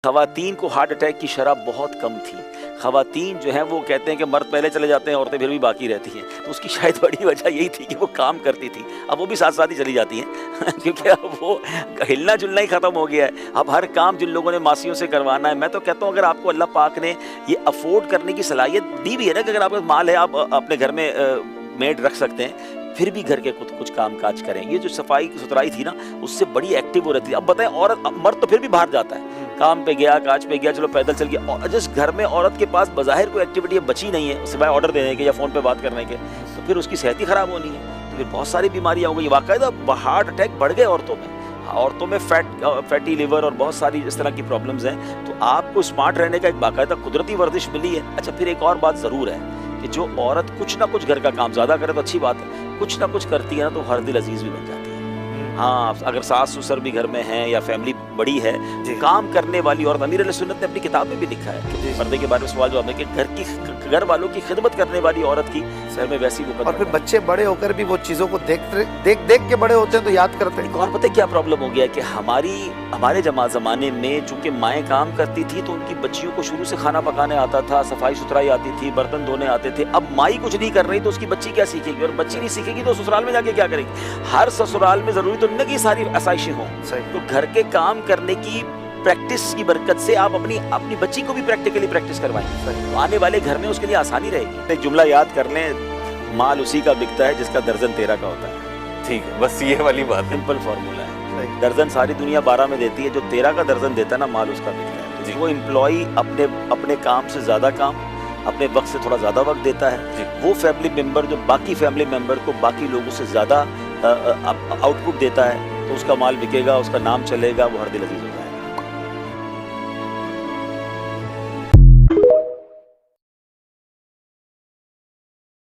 خواتین کو heart attack کی شرح بہت کم تھی. خواتین جو ہیں وہ کہتے ہیں کہ مرد پہلے چلے جاتے ہیں، عورتیں پھر بھی باقی رہتی ہیں. تو اس کی شاید بڑی وجہ یہی تھی کہ وہ کام کرتی تھی. اب وہ بھی ساتھ ساتھ ہی چلی جاتی ہیں کیونکہ اب وہ ہلنا جلنا ہی ختم ہو گیا ہے. اب ہر کام جن لوگوں نے ماسیوں سے کروانا ہے. میں تو کہتا ہوں اگر آپ کو اللہ پاک نے یہ افورڈ کرنے کی صلاحیت دی بھی ہے نا کہ اگر آپ کا مال ہے آپ اپنے گھر میں میڈ رکھ سکتے ہیں، پھر بھی گھر کے کچھ کام کاج کریں. یہ جو صفائی ستھرائی تھی نا اس سے بڑی ایکٹیو ہو رہتی ہے. اب بتائیں عورت مرد تو پھر بھی باہر جاتا ہے، کام پہ گیا، کاج پہ گیا، چلو پیدل چل گیا. اور جس گھر میں عورت کے پاس بظاہر کوئی ایکٹیویٹی بچی نہیں ہے سوائے آرڈر دینے کے یا فون پہ بات کرنے کے، تو پھر اس کی صحت ہی خراب ہونی ہے. تو پھر بہت ساری بیماریاں ہو گئی. باقاعدہ ہارٹ اٹیک بڑھ گئے عورتوں میں فیٹی لیور اور بہت ساری اس طرح کی پرابلمز ہیں. تو آپ کو اسمارٹ رہنے کا ایک باقاعدہ قدرتی ورزش ملی ہے. اچھا پھر ایک اور بات ضرور ہے کہ جو عورت کچھ نہ کچھ گھر کا کام زیادہ کرے تو اچھی بات ہے، کچھ نہ کچھ کرتی ہے نا تو ہر دل عزیز بھی بن جاتی ہے. ہاں اگر ساس سسر بھی گھر میں ہیں یا فیملی بڑی ہے، کام کرنے والی عورت، امیر علیہ سنت نے اپنی کتاب میں بھی لکھا ہے کہ پردے کے بارے میں سوال جواب ہے کہ گھر والوں کی خدمت کرنے والی عورت کی سر میں ویسی مقدر. اور پھر بچے بڑے ہو کر بھی وہ چیزوں کو دیکھ کے بڑے ہوتے ہیں تو یاد کرتے ہیں. اور پتہ کیا پرابلم ہو گیا کہ ہمارے زمانے میں چونکہ مائیں کام کرتی تھی تو ان کی بچیوں کو شروع سے کھانا پکانے آتا تھا، صفائی ستھرائی آتی تھی، برتن دھونے آتے تھے. اب مائی کچھ نہیں کر رہی تو اس کی بچی کیا سیکھے گی؟ اور بچی نہیں سیکھے گی تو سسرال میں جا کے کیا کرے گی؟ ہر سسرال میں ضروری تو نہیں کہ ساری آسائشیں ہوں. تو گھر کے کام کرنے کی پریکٹس کی برکت سے آپ اپنی بچی کو بھی پریکٹیکلی پریکٹس کروائیں. آنے والے گھر میں اس کے لیے آسانی رہے گی. ایک جملہ یاد کر لیں، مال اسی کا بکتا ہے جس کا درجن 13 کا ہوتا ہے. ٹھیک ہے، بس یہ والی بات ہے. سمپل فارمولا ہے. درجن ساری دنیا 12 میں دیتی ہے، جو 13 کا درجن دیتا ہے نا مال اس کا بکتا ہے. وہ امپلائی اپنے کام سے زیادہ کام، اپنے وقت سے تھوڑا زیادہ وقت دیتا ہے. وہ فیملی ممبر جو باقی فیملی ممبر کو باقی لوگوں سے زیادہ آؤٹ پٹ دیتا ہے تو اس کا مال بکے گا، اس کا نام چلے گا، وہ ہر دل عزیز ہوگا.